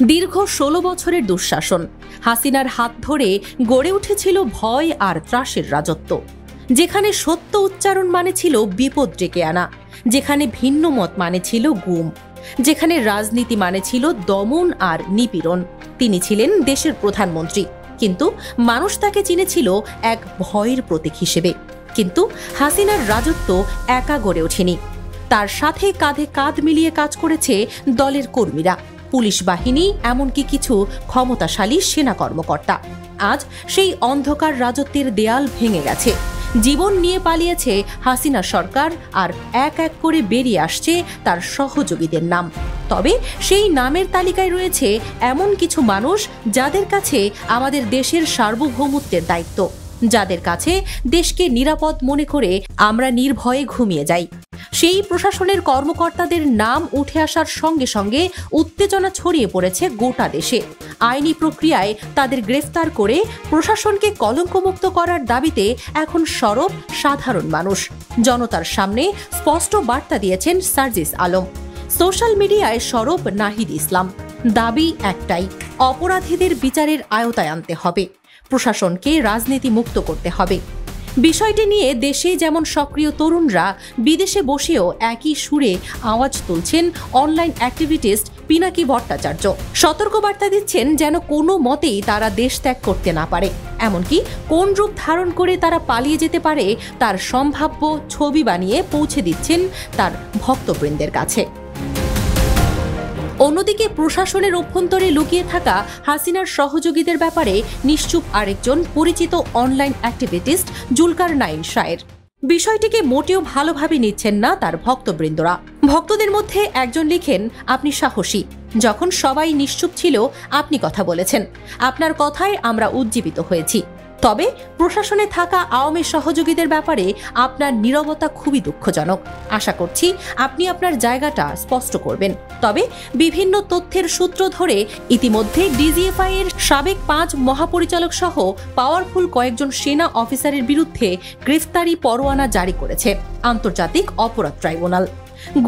দীর্ঘ ১৬ বছরের দুঃশাসন, হাসিনার হাত ধরে গড়ে উঠেছিল ভয় আর ত্রাসের রাজত্ব, যেখানে সত্য উচ্চারণ মানে ছিল বিপদ ডেকে আনা, যেখানে ভিন্ন মত মানে ছিল গুম, যেখানে রাজনীতি মানে ছিল দমন আর নিপীড়ন। তিনি ছিলেন দেশের প্রধানমন্ত্রী, কিন্তু মানুষ তাকে চিনেছিল এক ভয়ের প্রতীক হিসেবে। কিন্তু হাসিনার রাজত্ব একা গড়ে ওঠেনি, তার সাথে কাঁধে কাঁধ মিলিয়ে কাজ করেছে দলের কর্মীরা, পুলিশ বাহিনী, এমনকি কিছু ক্ষমতাশালী সেনা কর্মকর্তা। আজ সেই অন্ধকার রাজত্বের দেয়াল ভেঙে গেছে, জীবন নিয়ে পালিয়েছে হাসিনা সরকার, আর এক এক করে বেরিয়ে আসছে তার সহযোগীদের নাম। তবে সেই নামের তালিকায় রয়েছে এমন কিছু মানুষ যাদের কাছে আমাদের দেশের সার্বভৌমত্বের দায়িত্ব, যাদের কাছে দেশকে নিরাপদ মনে করে আমরা নির্ভয়ে ঘুমিয়ে যাই। সেই প্রশাসনের কর্মকর্তাদের নাম উঠে আসার সঙ্গে সঙ্গে উত্তেজনা ছড়িয়ে পড়েছে গোটা দেশে। আইনি প্রক্রিয়ায় তাদের গ্রেফতার করে প্রশাসনকে কলঙ্কমুক্ত করার দাবিতে এখন সরব সাধারণ মানুষ। জনতার সামনে স্পষ্ট বার্তা দিয়েছেন সার্জিস আলম, সোশ্যাল মিডিয়ায় সরব নাহিদ ইসলাম। দাবি একটাই, অপরাধীদের বিচারের আওতায় আনতে হবে, প্রশাসনকে রাজনীতি মুক্ত করতে হবে। বিষয়টি নিয়ে দেশে যেমন সক্রিয় তরুণরা, বিদেশে বসেও একই সুরে আওয়াজ তুলছেন অনলাইন অ্যাক্টিভিস্ট পিনাকি ভট্টাচার্য। সতর্কবার্তা দিচ্ছেন যেন কোনো মতেই তারা দেশ ত্যাগ করতে না পারে, এমনকি কোন রূপ ধারণ করে তারা পালিয়ে যেতে পারে তার সম্ভাব্য ছবি বানিয়ে পৌঁছে দিচ্ছেন তার ভক্তবৃন্দের কাছে। অন্যদিকে প্রশাসনের অভ্যন্তরে লুকিয়ে থাকা হাসিনার সহযোগীদের ব্যাপারে নিশ্চুপ আরেকজন পরিচিত অনলাইন অ্যাক্টিভিস্ট জুলকার নাইন শায়ের। বিষয়টিকে মোটেও ভালোভাবে নিচ্ছেন না তার ভক্তবৃন্দরা। ভক্তদের মধ্যে একজন লিখেন, আপনি সাহসী, যখন সবাই নিশ্চুপ ছিল আপনি কথা বলেছেন, আপনার কথায় আমরা উজ্জীবিত হয়েছি। তবে প্রশাসনে থাকা আওয়ামী সহযোগীদের ব্যাপারে আপনার নীরবতা খুবই দুঃখজনক। আশা করছি আপনি আপনার জায়গাটা স্পষ্ট করবেন। তবে বিভিন্ন তথ্যের সূত্র ধরে ইতিমধ্যে ডিজিএফআই এর সাবেক 5 মহাপরিচালক সহ পাওয়ারফুল কয়েকজন সেনা অফিসারের বিরুদ্ধে গ্রেফতারি পরোয়ানা জারি করেছে আন্তর্জাতিক অপরাধ ট্রাইব্যুনাল।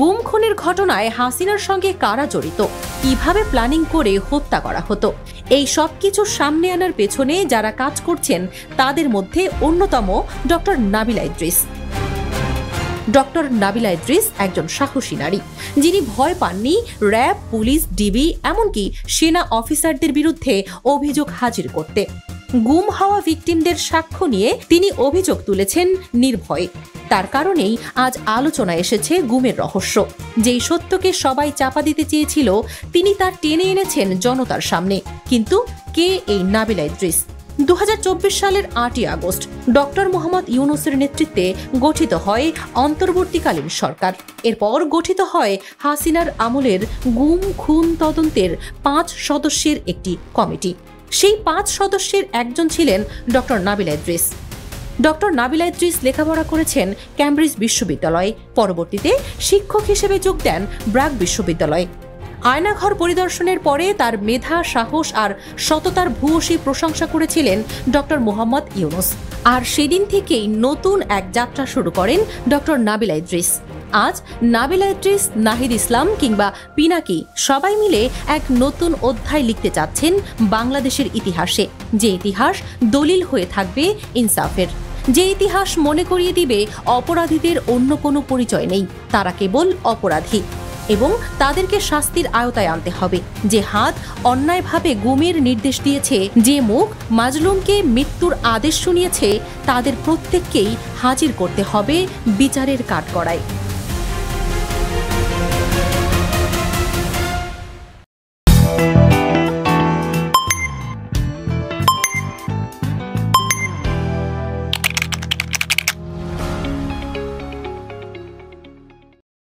গুম খুনের ঘটনায় হাসিনার সঙ্গে কারা জড়িত, কিভাবে প্ল্যানিং করে হত্যা করা হতো, এই সব কিছু সামনে আনার পেছনে যারা কাজ করছেন তাদের মধ্যে অন্যতম ডক্টর নাবিলা ইদ্রিস। ডক্টর নাবিলা ইদ্রিস একজন সাহসী নারী, যিনি ভয় পাননি র্যাব, পুলিশ, ডিবি, এমনকি সেনা অফিসারদের বিরুদ্ধে অভিযোগ হাজির করতে। গুম হওয়া ভিকটিমদের সাক্ষ্য নিয়ে তিনি অভিযোগ তুলেছেন নির্ভয়ে। তার কারণেই আজ আলোচনায় এসেছে গুমের রহস্য। যেই সত্যকে সবাই চাপা দিতে চেয়েছিল তিনি তা টেনে এনেছেন জনতার সামনে। কিন্তু কে এই নাবিলা ইদ্রিস? 2024 সালের 8ই আগস্ট ডক্টর মোহাম্মদ ইউনূসের নেতৃত্বে গঠিত হয় অন্তর্বর্তীকালীন সরকার। এরপর গঠিত হয় হাসিনার আমলের গুম খুন তদন্তের 5 সদস্যের একটি কমিটি। সেই 5 সদস্যের একজন ছিলেন ডক্টর নাবিলা ইদ্রিস। ডক্টর নাবিলা ইদ্রিস লেখাপড়া করেছেন ক্যামব্রিজ বিশ্ববিদ্যালয়ে, পরবর্তীতে শিক্ষক হিসেবে যোগ দেন ব্র্যাক বিশ্ববিদ্যালয়ে। আয়নাঘর পরিদর্শনের পরে তার মেধা, সাহস আর সততার ভূয়সী প্রশংসা করেছিলেন ডক্টর মোহাম্মদ ইউনূস। আর সেদিন থেকেই নতুন এক যাত্রা শুরু করেন ডক্টর নাবিলা ইদ্রিস। আজ নাবিলা ইদ্রিস, নাহিদ ইসলাম কিংবা পিনাকি সবাই মিলে এক নতুন অধ্যায় লিখতে চাচ্ছেন বাংলাদেশের ইতিহাসে, যে ইতিহাস দলিল হয়ে থাকবে ইনসাফের, যে ইতিহাস মনে করিয়ে দিবে অপরাধীদের অন্য কোনো পরিচয় নেই, তারা কেবল অপরাধী, এবং তাদেরকে শাস্তির আওতায় আনতে হবে। যে হাত অন্যায়ভাবে গুমের নির্দেশ দিয়েছে, যে মুখ মাজলুমকে মৃত্যুর আদেশ শুনিয়েছে, তাদের প্রত্যেককেই হাজির করতে হবে বিচারের কাঠগড়ায়।